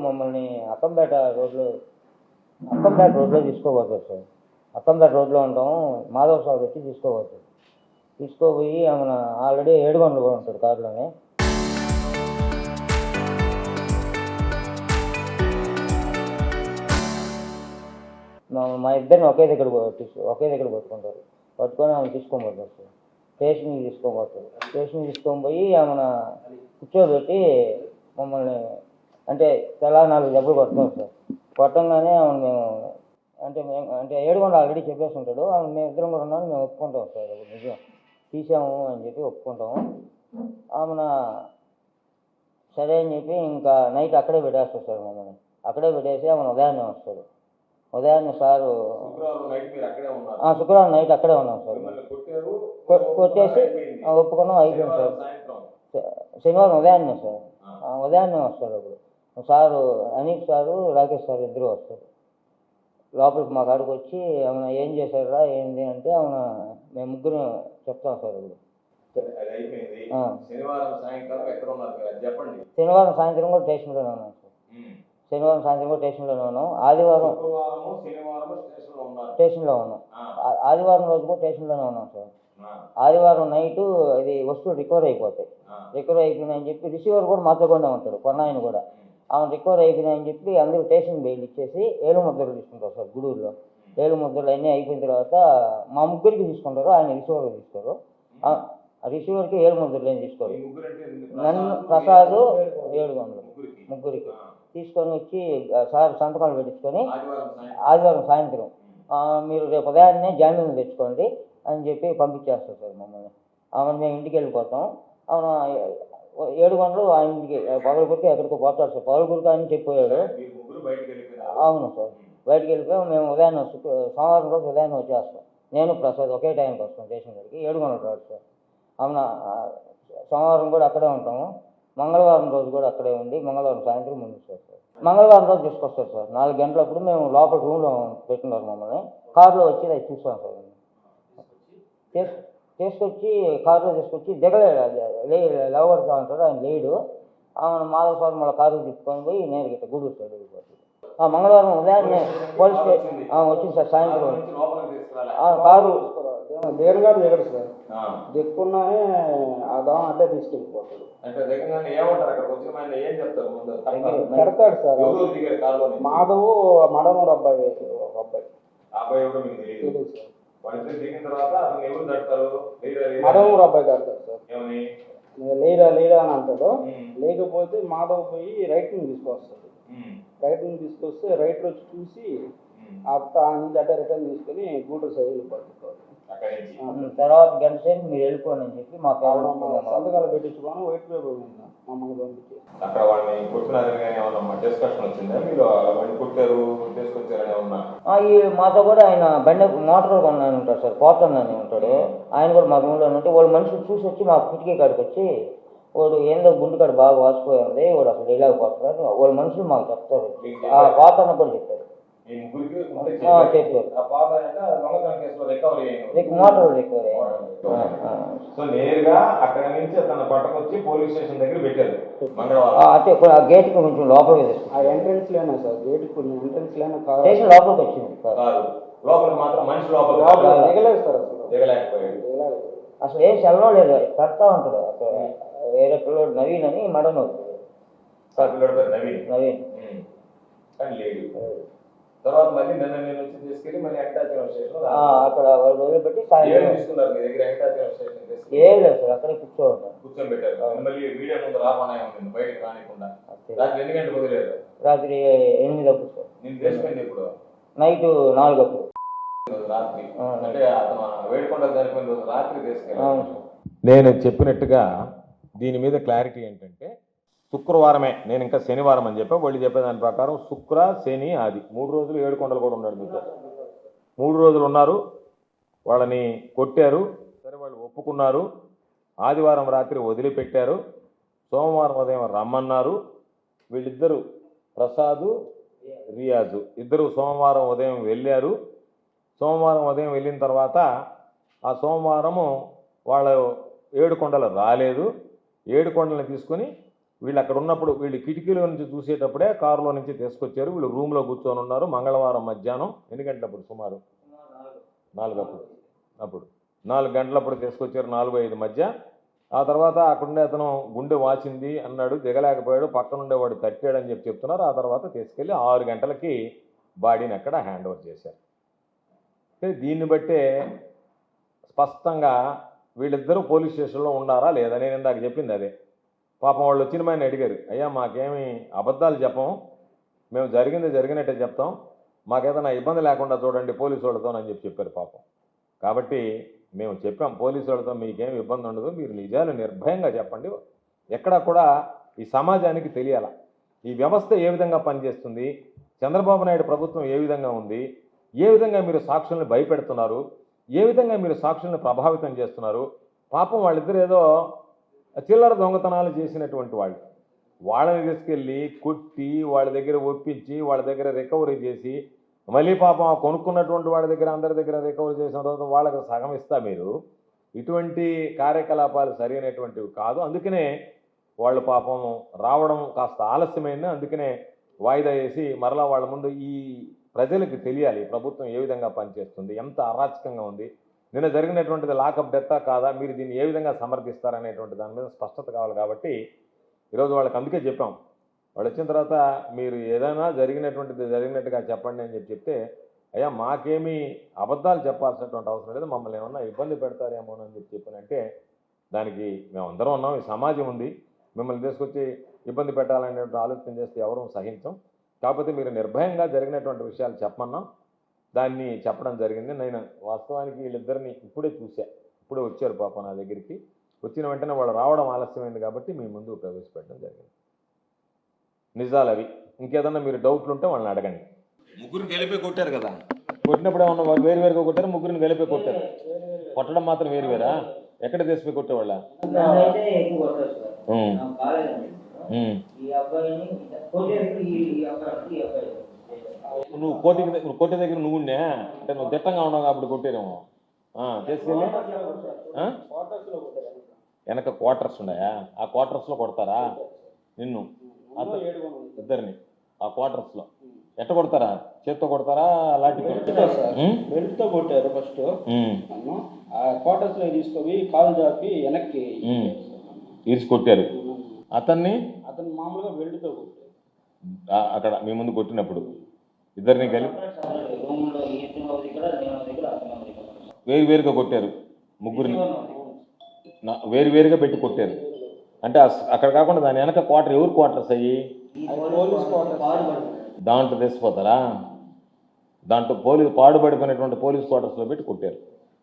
మమ్మల్ని అక్కంపేట రోడ్లో తీసుకోబోతారు సార్. అక్కంపేట రోడ్లో ఉంటాం, మాధవ్ సార్ వచ్చి తీసుకోబోతారు. తీసుకోపోయి ఆమె ఆల్రెడీ 7 గంటలు కూడా ఉంటాడు కారులోనే. మా ఇద్దరిని ఒకే దగ్గర పట్టుకుంటారు. పట్టుకొని ఆమె తీసుకొని పోతారు సార్. స్టేషన్కి తీసుకొని పోయి ఆమెను కూర్చోబెట్టి మమ్మల్ని అంటే తెలా 4 దెబ్బలు కొడతాం సార్. కొట్టంగానే ఆమెను మేము అంటే 7 గంటలు ఆల్రెడీ చెప్పేసి ఉంటాడు. ఆమె మేము ఇద్దరం కూడా ఉన్నాను, మేము ఒప్పుకుంటాం సార్. నిజం తీసాము అని చెప్పి ఒప్పుకుంటాము. ఆమెన సరే అని చెప్పి ఇంకా నైట్ అక్కడే పెట్టేస్తారు సార్. మమ్మల్ని అక్కడే పెట్టేసి ఆమెను ఉదయాన్నే వస్తాడు. ఉదయాన్నే సారు శుక్రవారం నైట్ అక్కడే ఉన్నాం సార్. కొట్టేసి ఒప్పుకున్నాం, అయిపోయింది సార్. శనివారం ఉదయాన్నే సార్, ఉదయాన్నే వస్తారు. అప్పుడు సారు అనీప్ సారు, రాకేష్ సార్ ఇద్దరు వస్తారు. లోపలికి మా కాడికి వచ్చి ఆమె ఏం చేశారా ఏంది అంటే ఆమె మేము ముగ్గురు చెప్తాం సార్. ఇప్పుడు శనివారం సాయంత్రం కూడా స్టేషన్లోనే ఉన్నాం సార్. ఆదివారం స్టేషన్లో ఉన్నాం. ఆదివారం రోజు కూడా స్టేషన్లోనే ఉన్నాం సార్. ఆదివారం నైటు ఇది వస్తువులు రికవర్ అయిపోయినాయని చెప్పి రిసీవర్ కూడా మాతో కూడా ఉంటాడు, కొన్నాయన కూడా. ఆమె రికవర్ అయిపోయినాయని చెప్పి అందరూ స్టేషన్ బెయిల్ ఇచ్చేసి 7 ముద్రలు తీసుకుంటారు సార్. గూడూరులో 7 ముద్రలు అన్నీ అయిపోయిన తర్వాత మా ముగ్గురికి తీసుకుంటారు, ఆయన రిసీవర్కి తీసుకోరు. రిసీవర్కి 7 ముద్రలు ఏం తీసుకోరు. నన్ను ప్రసాద్ 7 గంటలు ముగ్గురికి తీసుకొని వచ్చి సార్ సంతకాలు పెట్టించుకొని ఆదివారం సాయంత్రం మీరు రేపు ఉదయాన్నే జామీన్ తెచ్చుకోండి అని చెప్పి పంపించేస్తారు సార్ మమ్మల్ని. ఆమెను మేము ఇంటికి వెళ్ళిపోతాం. ఆమె 7 గంటలు ఆయన ఇంటికి పగలపూరికి ఎక్కడికో పోతాడు సార్. పగలపూరికి ఆయన చెప్పిపోయాడు. అవును సార్, బయటికి వెళ్ళిపోయాం. మేము ఉదయాన్నే సోమవారం రోజు ఉదయాన్నే వచ్చేస్తాం. నేను ప్రసాద్ ఒకే టైంకి వస్తాం స్టేషన్ దగ్గరికి. 7 గంటలు రాడు సార్. ఆమె సోమవారం కూడా అక్కడే ఉంటాము. మంగళవారం రోజు కూడా అక్కడే ఉండి మంగళవారం సాయంత్రం ముందుకు సార్. మంగళవారం రోజు తీసుకొస్తారు సార్. 4 గంటలప్పుడు మేము లోపల రూమ్లో పెట్టున్నారు మమ్మల్ని. కారులో వచ్చి అది చూస్తాం సార్. తీసుకొచ్చి కారులో తీసుకొచ్చి లేవడుతూ ఉంటాడు, ఆయన లేడు. ఆమె మాధవ్ సార్ మళ్ళీ కారు తీసుకొని పోయి నేను గిట్ట గూడూరు సైడ్ వెళ్ళిపోతుంది. మంగళవారం ఉదయాన్నే పోలీస్ స్టేషన్ వచ్చింది సార్. సాయంత్రం కారు దేనిగాడు దిగడు సార్. దిక్కున్నానే ఆ దోమ అడ్డే తీసుకెళ్ళిపోతాడు. పెడతాడు సార్. మాధవ్ మడమూరు అబ్బాయి తెలియదు సార్. మడమూరు అబ్బాయి తడతాడు సార్. లేరా అని అంటాడు. లేకపోతే మాధవ్ పోయి రైట్ నుంచి తీసుకొస్తాడు. తీసుకొస్తే రైట్ వచ్చి చూసి ఆ నుంచి అడ్డ రిటర్న్ తీసుకుని గూడూరు సైడ్ వెళ్ళిపోతాడు. తర్వాత గంట సేపు మీరు వెళ్ళిపోండి అని చెప్పి మా సంతకాలు పెట్టించుకోను వైట్ పేపర్ మమ్మల్ని పంపించి అక్కడ వాళ్ళని డిస్కషన్ వచ్చిందా? మీరు వాళ్ళు కుట్టారు తీసుకొచ్చారని ఏమన్నా? మాతో కూడా ఆయన బండి మోటార్ కొన్నాను ఉంటాడు సార్, పోతుందని ఉంటాడు. ఆయన కూడా మా రూమ్లో ఉంటే వాళ్ళు మనుషులు చూసి వచ్చి మా కిటికీ కాడికి వచ్చి వాడు ఏందో గుండు కాడ బాగా వాసిపోయి ఉంది, వాడు అసలు ఇలాగపోతున్నారు వాళ్ళ మనుషులు మాకు చెప్తారు. పోతాను కూడా చెప్పారు. సో నేరుగా అక్కడ నుంచి తన పట్టకొచ్చి పోలీస్ స్టేషన్ దగ్గర పెట్టారు. అంటే గేట్ కొంచెం లోపలికి ఎంట్రెన్స్ లేనా సార్? గేట్ ఎంట్రెన్స్ లేనా? స్టేషన్ లోపలికి వచ్చింది. లోపలికి మాత్రం మనిషి లోపలికి దిగలేదు సార్. అసలు దిగలేకపోయాడు. అసలు ఏం సెలవు లేదు, కడతా ఉంటాడు. వేరే పిల్లడు నవీన్ అని మడను నవీన్ కానీ లేదు. తర్వాత మళ్ళీ నేను వచ్చి తీసుకెళ్ళి మళ్ళీ వెంకటాచలం స్టేషన్ అక్కడ వాళ్ళు వదిలిపెట్టి సాయంత్రం తీసుకున్నారు. మీ దగ్గర వెంకటాచలం స్టేషన్ ఏం లేదు సార్, అక్కడే కూర్చొని పెట్టారు. మళ్ళీ వీడియో ముందు రామానే ఉంటుంది బయటకు రానికుండా. రాత్రి ఎన్ని గంటలకు వదిలేరు? రాత్రి 8 అప్పుడు సార్. నేను తెలిసిపోయింది ఇప్పుడు నైట్ 4 అప్పుడు రాత్రి. అంటే అతను వేడుకొండ చనిపోయిన రోజు రాత్రి తీసుకెళ్ళాను. నేను చెప్పినట్టుగా దీని మీద క్లారిటీ ఏంటంటే శుక్రవారమే, నేను ఇంకా శనివారం అని చెప్పా. వాళ్ళు చెప్పేదాని ప్రకారం శుక్ర శని ఆది 3 రోజులు ఏడుకొండలు కూడా ఉన్నాడు మీతో. 3 రోజులు ఉన్నారు. వాళ్ళని కొట్టారు, సరే వాళ్ళు ఒప్పుకున్నారు. ఆదివారం రాత్రి వదిలిపెట్టారు. సోమవారం ఉదయం రమ్మన్నారు. వీళ్ళిద్దరూ ప్రసాదు రియాజు ఇద్దరు సోమవారం ఉదయం వెళ్ళారు. సోమవారం ఉదయం వెళ్ళిన తర్వాత ఆ సోమవారము వాళ్ళు ఏడుకొండలు రాలేదు. ఏడుకొండలను తీసుకొని వీళ్ళు అక్కడ ఉన్నప్పుడు వీళ్ళు కిటికీల నుంచి చూసేటప్పుడే కారులో నుంచి తీసుకొచ్చారు. వీళ్ళు రూమ్లో కూర్చొని ఉన్నారు. మంగళవారం మధ్యాహ్నం ఎన్ని గంటలప్పుడు? సుమారు 4 అప్పుడు 4 గంటలప్పుడు తీసుకొచ్చారు, 4-5 మధ్య. ఆ తర్వాత అక్కడుండే అతను గుండె వాచింది అన్నాడు, దిగలేకపోయాడు, పక్కన ఉండేవాడు తట్టాడని చెప్తున్నారు. ఆ తర్వాత తీసుకెళ్ళి 6 గంటలకి బాడీని అక్కడ హ్యాండ్ ఓవర్ చేశారు. దీన్ని బట్టే స్పష్టంగా వీళ్ళిద్దరూ పోలీస్ స్టేషన్లో ఉన్నారా లేదా? నేను ఇందాక చెప్పింది అదే. పాపం వాళ్ళు వచ్చిన ఆయన అడిగారు, అయ్యా మాకేమి అబద్ధాలు చెప్పం, మేము జరిగినట్టే చెప్తాం, మాకేదైనా ఇబ్బంది లేకుండా చూడండి పోలీసు వాళ్ళతోనని చెప్పారు పాపం. కాబట్టి మేము చెప్పాం పోలీసు వాళ్ళతో మీకేం ఇబ్బంది ఉండదు, మీరు నిజాలు నిర్భయంగా చెప్పండి. ఎక్కడా కూడా ఈ సమాజానికి తెలియాల ఈ వ్యవస్థ ఏ విధంగా పనిచేస్తుంది, చంద్రబాబు నాయుడు ప్రభుత్వం ఏ విధంగా ఉంది, ఏ విధంగా మీరు సాక్షుల్ని భయపెడుతున్నారు, ఏ విధంగా మీరు సాక్షుల్ని ప్రభావితం చేస్తున్నారు. పాపం వాళ్ళిద్దరు ఏదో చిల్లర దొంగతనాలు చేసినటువంటి వాళ్ళని తీసుకెళ్ళి కొట్టి వాళ్ళ దగ్గర ఒప్పించి వాళ్ళ దగ్గర రికవరీ చేసి మళ్ళీ పాపం కొనుక్కున్నటువంటి వాళ్ళ దగ్గర అందరి దగ్గర రికవరీ చేసిన తర్వాత వాళ్ళకి సగం ఇస్తా మీరు. ఇటువంటి కార్యకలాపాలు సరైనటువంటివి కాదు. అందుకనే వాళ్ళు పాపం రావడం కాస్త ఆలస్యమైంది. అందుకనే వాయిదా వేసి మరలా వాళ్ళ ముందు ఈ ప్రజలకు తెలియాలి ప్రభుత్వం ఏ విధంగా పనిచేస్తుంది, ఎంత అరాచకంగా ఉంది, నిన్న జరిగినటువంటిది లాకప్ డెత్తా కాదా, మీరు దీన్ని ఏ విధంగా సమర్థిస్తారనేటువంటి దాని మీద స్పష్టత కావాలి. కాబట్టి ఈరోజు వాళ్ళకి అందుకే చెప్పాం, వాళ్ళు వచ్చిన తర్వాత మీరు ఏదైనా జరిగినట్టుగా చెప్పండి అని చెప్తే, అయ్యా మాకేమీ అబద్ధాలు చెప్పాల్సినటువంటి అవసరం లేదు, మమ్మల్ని ఏమన్నా ఇబ్బంది పెడతారేమో అని చెప్పానంటే దానికి మేమందరం ఉన్నాం, ఈ సమాజం ఉంది, మిమ్మల్ని తీసుకొచ్చి ఇబ్బంది పెట్టాలనేటువంటి ఆలోచన చేస్తే ఎవరూ సహించం. కాకపోతే మీరు నిర్భయంగా జరిగినటువంటి విషయాలు చెప్పమన్నాం, దాన్ని చెప్పడం జరిగింది. నేను వాస్తవానికి వీళ్ళిద్దరిని ఇప్పుడే చూసా, ఇప్పుడే వచ్చారు పాపం నా దగ్గరికి. వచ్చిన వెంటనే వాళ్ళు రావడం ఆలస్యమైంది కాబట్టి మీ ముందు ప్రవేశపెట్టడం జరిగింది. నిజాలు అవి. ఇంకేదన్నా మీరు డౌట్లు ఉంటే వాళ్ళని అడగండి. ముగ్గురిని కలిపి కొట్టారు కదా, కొట్టినప్పుడు ఏమన్నా వాళ్ళు వేరువేరుగా కొట్టారు, ముగ్గురిని కలిపి కొట్టారు. కొట్టడం మాత్రం వేరువేరా? ఎక్కడ తీసుకుపోయి కొట్టేవాళ్ళ? నువ్వు కోటి దగ్గర నువ్వుండే అంటే నువ్వు దిట్టంగా ఉన్నావు కాబట్టి కొట్టారేమో. తీసుకెళ్ళి వెనక క్వార్టర్స్ ఉన్నాయా? ఆ క్వార్టర్స్లో కొడతారా నిన్ను ఇద్దరిని? ఆ క్వార్టర్స్లో ఎట్ట కొడతారా? చేత్తో కొడతారా లాఠీతో? బెల్ట్తో కొట్టారు ఫస్ట్. ఆ క్వార్టర్స్ లో తీసుకొని కాలు జాపి వెనక్కి ఈడ్చి కొట్టారు. అతను మామూలుగా బెల్ట్తో కొట్టారు. అక్కడ మీ ముందు కొట్టినప్పుడు ఇద్దరిని కలిపి వేరువేరుగా కొట్టారు, ముగ్గురిని వేరువేరుగా పెట్టి కొట్టారు. అంటే అక్కడ కాకుండా దాని వెనక క్వార్టర్ ఎవరు క్వార్టర్స్ అయ్యి దాంట్లో తెచ్చిపోతారా? దాంట్లో పాడుపడిపోయినటువంటి పోలీస్ క్వార్టర్స్లో పెట్టి కొట్టారు.